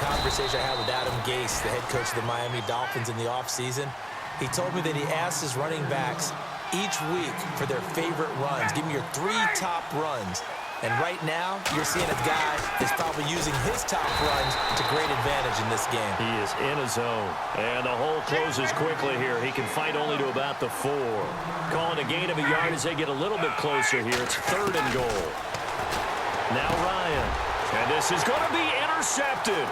conversation I had with Adam Gase, the head coach of the Miami Dolphins in the offseason. He told me that he asked his running backs each week for their favorite runs. Give me your 3 top runs. And right now, you're seeing a guy that's probably using his top runs to great advantage in this game. He is in his zone. And the hole closes quickly here. He can fight only to about the 4. Calling a gain of a yard as they get a little bit closer here. It's 3rd and goal. Now Ryan. And this is going to be intercepted.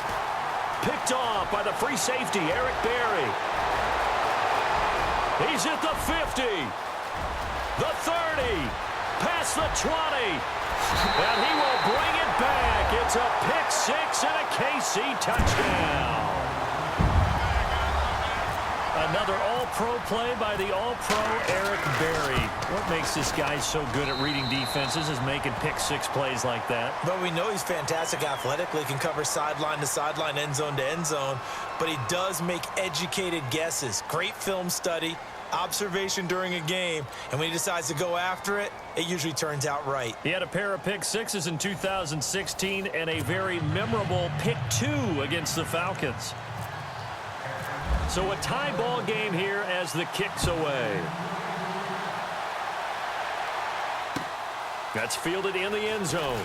Picked off by the free safety, Eric Berry. He's at the 50. The 30. Past the 20. And he will bring it back. It's a pick-6 and a KC touchdown. Another all-pro play by the all-pro Eric Berry. What makes this guy so good at reading defenses is making pick-6 plays like that. But we know he's fantastic athletically, can cover sideline to sideline, end zone to end zone. But he does make educated guesses. Great film study, observation during a game, and when he decides to go after it, it usually turns out right. He had a pair of pick-6s in 2016 and a very memorable pick-2 against the Falcons. So a tie ball game here as the kick's away. That's fielded in the end zone.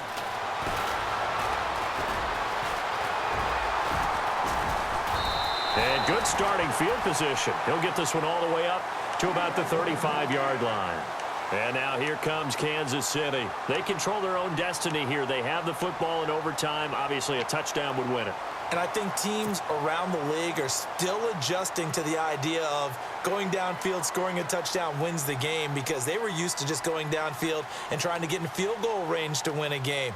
And good starting field position. He'll get this one all the way up to about the 35-yard line. And now here comes Kansas City. They control their own destiny here. They have the football in overtime. Obviously, a touchdown would win it. And I think teams around the league are still adjusting to the idea of going downfield, scoring a touchdown wins the game, because they were used to just going downfield and trying to get in field goal range to win a game.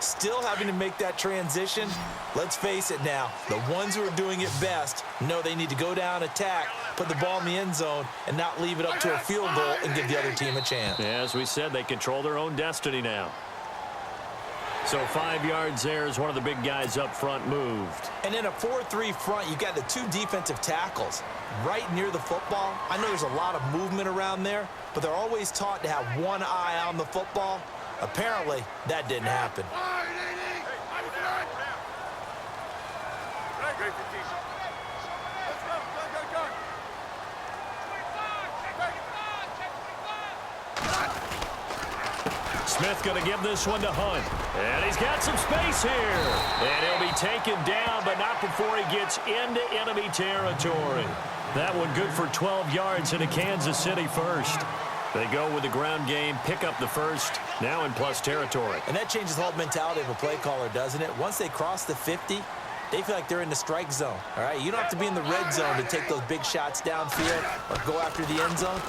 Still having to make that transition. Let's face it now, the ones who are doing it best know they need to go down, attack, put the ball in the end zone, and not leave it up to a field goal and give the other team a chance. Yeah, as we said, they control their own destiny now. So 5 yards there as one of the big guys up front moved. And in a 4-3 front, you've got the 2 defensive tackles right near the football. I know there's a lot of movement around there, but they're always taught to have one eye on the football. Apparently, that didn't happen. Smith going to give this one to Hunt. And he's got some space here. And he'll be taken down, but not before he gets into enemy territory. That one good for 12 yards into Kansas City first. They go with the ground game, pick up the first, now in plus territory. And that changes the whole mentality of a play caller, doesn't it? Once they cross the 50, they feel like they're in the strike zone, all right? You don't have to be in the red zone to take those big shots downfield or go after the end zone.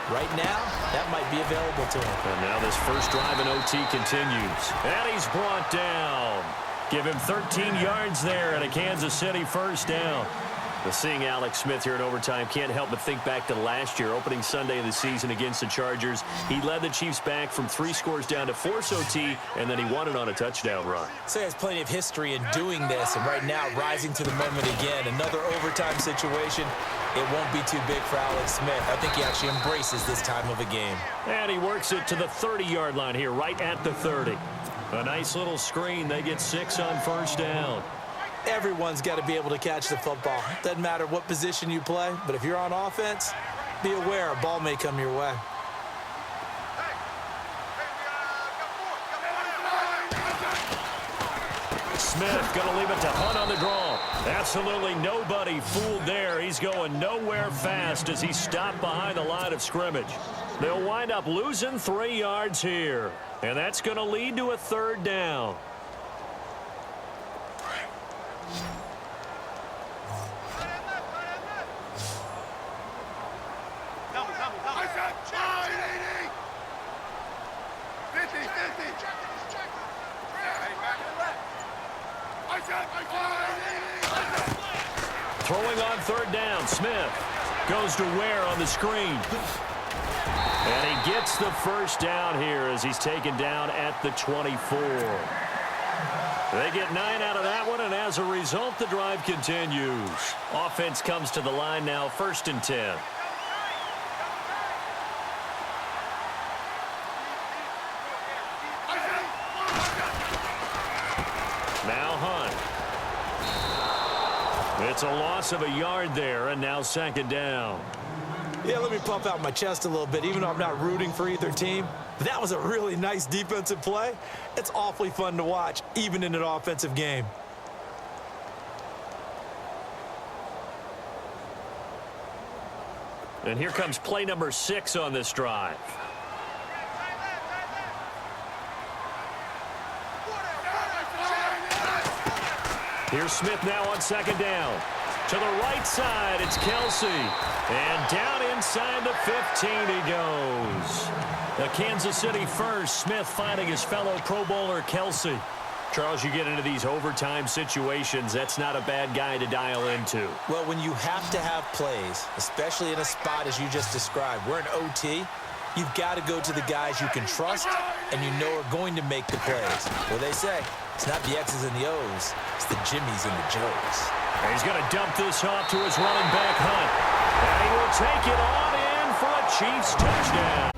Right now, that might be available to him. And now this first drive in OT continues. And he's brought down. Give him 13 yards there and a Kansas City first down. But seeing Alex Smith here in overtime, can't help but think back to last year, opening Sunday of the season against the Chargers. He led the Chiefs back from 3 scores down to 4 OT, and then he won it on a touchdown run. So he has plenty of history in doing this, and right now rising to the moment again. Another overtime situation. It won't be too big for Alex Smith. I think he actually embraces this time of a game. And he works it to the 30-yard line here, right at the 30. A nice little screen. They get 6 on first down. Everyone's got to be able to catch the football. Doesn't matter what position you play, but if you're on offense, be aware a ball may come your way. Smith going to leave it to Hunt on the draw. Absolutely nobody fooled there. He's going nowhere fast as he stopped behind the line of scrimmage. They'll wind up losing 3 yards here, and that's going to lead to a 3rd down. Throwing on 3rd down, Smith goes to Ware on the screen. And he gets the first down here as he's taken down at the 24. They get 9 out of that one, and as a result, the drive continues. Offense comes to the line now, 1st and 10. Now Hunt. It's a loss of a yard there, and now second down. Yeah, let me puff out my chest a little bit, even though I'm not rooting for either team. But that was a really nice defensive play. It's awfully fun to watch, even in an offensive game. And here comes play number 6 on this drive. Here's Smith now on second down. To the right side, it's Kelsey. And down inside the 15 he goes. The Kansas City first. Smith finding his fellow Pro Bowler Kelsey. Charles, you get into these overtime situations, that's not a bad guy to dial into. Well, when you have to have plays, especially in a spot as you just described, we're in OT, you've got to go to the guys you can trust and you know are going to make the plays. Well, they say it's not the X's and the O's, it's the Jimmies and the Joes. And he's going to dump this off to his running back, Hunt. And he will take it on in for a Chiefs touchdown.